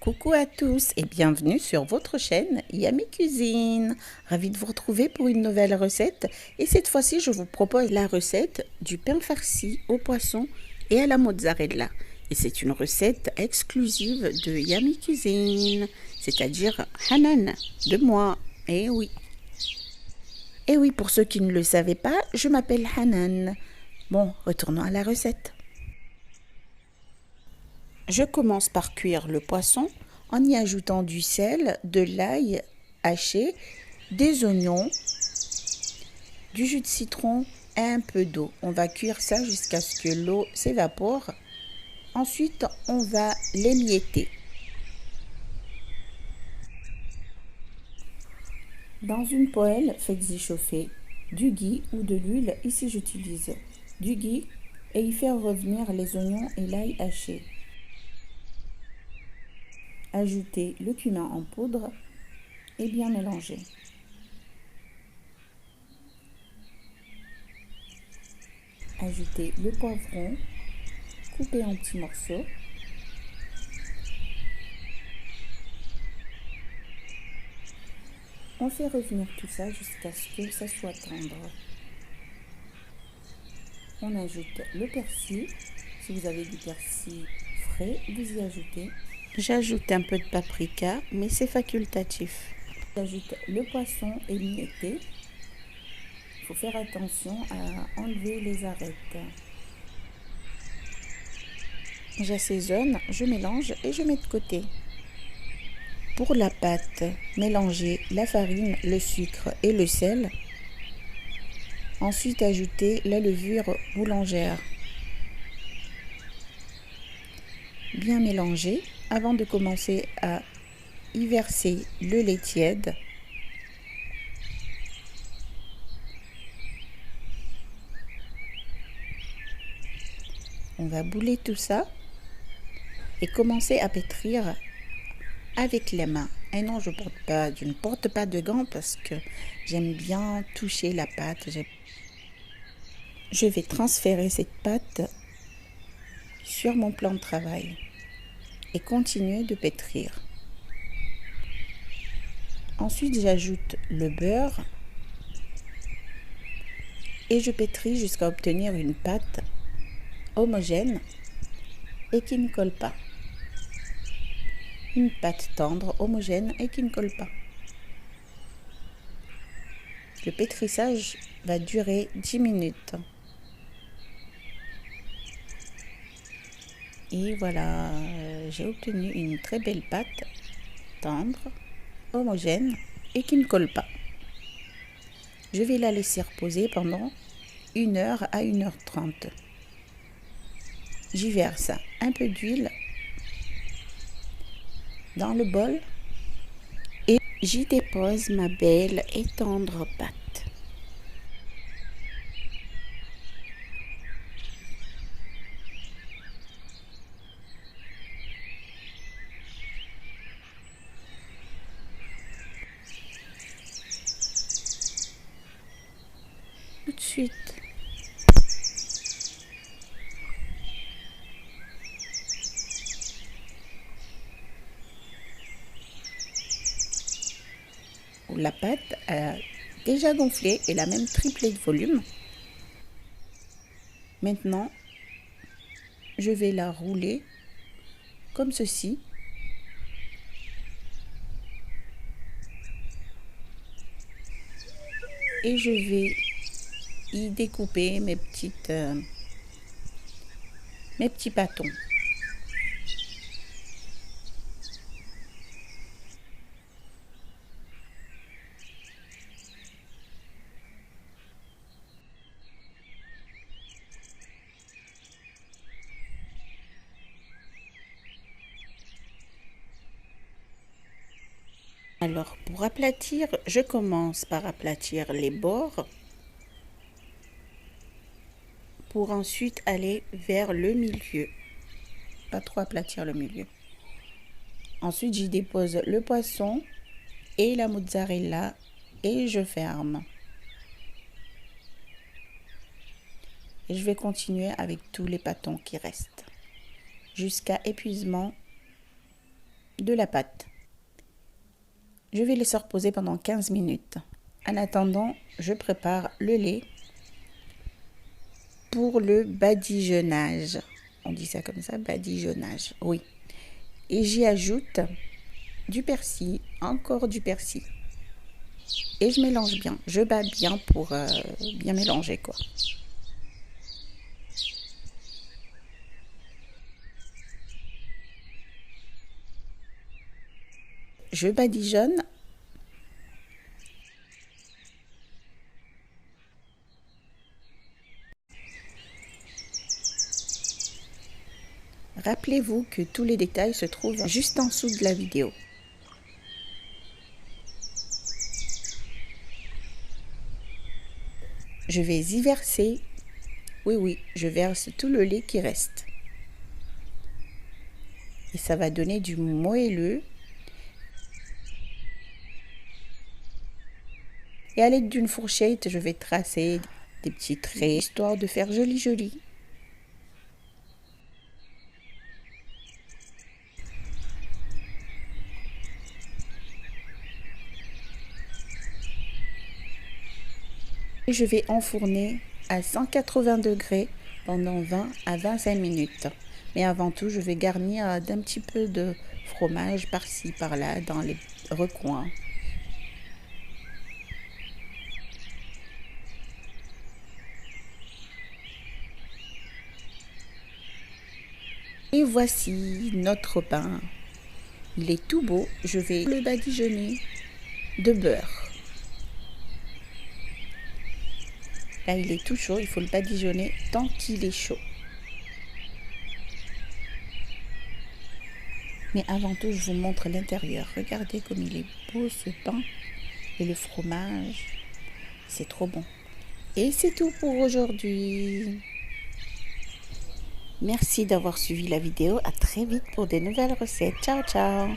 Coucou à tous et bienvenue sur votre chaîne Yummy Cuisine. Ravie de vous retrouver pour une nouvelle recette et cette fois-ci je vous propose la recette du pain farci au poisson et à la mozzarella. Et c'est une recette exclusive de Yummy Cuisine, c'est-à-dire Hanan, de moi. Eh oui. Et oui, pour ceux qui ne le savaient pas, je m'appelle Hanan. Bon, retournons à la recette. Je commence par cuire le poisson en y ajoutant du sel, de l'ail haché, des oignons, du jus de citron et un peu d'eau. On va cuire ça jusqu'à ce que l'eau s'évapore. Ensuite, on va l'émietter. Dans une poêle, faites-y chauffer du ghee ou de l'huile. Ici, j'utilise du ghee et y faire revenir les oignons et l'ail haché. Ajoutez le cumin en poudre et bien mélanger. Ajoutez le poivron coupé en petits morceaux. On fait revenir tout ça jusqu'à ce que ça soit tendre. On ajoute le persil. Si vous avez du persil frais, vous y ajoutez. J'ajoute un peu de paprika, mais c'est facultatif. J'ajoute le poisson émietté. Il faut faire attention à enlever les arêtes. J'assaisonne, je mélange et je mets de côté. Pour la pâte, mélangez la farine, le sucre et le sel. Ensuite, ajoutez la levure boulangère. Bien mélanger avant de commencer à y verser le lait tiède. On va bouler tout ça et commencer à pétrir avec les mains. Et non, je ne porte pas de gants parce que j'aime bien toucher la pâte. Je vais transférer cette pâte sur mon plan de travail et continuer de pétrir. Ensuite, j'ajoute le beurre et je pétris jusqu'à obtenir une pâte homogène et qui ne colle pas. Une pâte tendre, homogène et qui ne colle pas. Le pétrissage va durer 10 minutes. Et voilà, j'ai obtenu une très belle pâte tendre, homogène et qui ne colle pas. Je vais la laisser reposer pendant 1h à 1h30. J'y verse un peu d'huile dans le bol et j'y dépose ma belle et tendre pâte. Tout de suite. La pâte a déjà gonflé, elle a même triplé de volume. Maintenant, je vais la rouler comme ceci. Et je vais y découper mes petits pâtons. Alors, pour aplatir, je commence par aplatir les bords pour ensuite aller vers le milieu. Pas trop aplatir le milieu. Ensuite, j'y dépose le poisson et la mozzarella et je ferme. Et je vais continuer avec tous les pâtons qui restent jusqu'à épuisement de la pâte. Je vais laisser reposer pendant 15 minutes. En attendant, je prépare le lait pour le badigeonnage. On dit ça comme ça, badigeonnage, oui. Et j'y ajoute du persil, encore du persil. Et je mélange bien, je bats bien pour bien mélanger quoi. Je badigeonne. Rappelez-vous que tous les détails se trouvent juste en dessous de la vidéo. Je vais y verser, oui, je verse tout le lait qui reste. Et ça va donner du moelleux. Et à l'aide d'une fourchette, je vais tracer des petits traits, histoire de faire joli. Et je vais enfourner à 180 degrés pendant 20 à 25 minutes. Mais avant tout, je vais garnir d'un petit peu de fromage par-ci, par-là, dans les recoins. Et voici notre pain. Il est tout beau. Je vais le badigeonner de beurre. Là, il est tout chaud. Il faut le badigeonner tant qu'il est chaud. Mais avant tout, je vous montre l'intérieur. Regardez comme il est beau ce pain. Et le fromage. C'est trop bon. Et c'est tout pour aujourd'hui. Merci d'avoir suivi la vidéo. À très vite pour des nouvelles recettes. Ciao, ciao.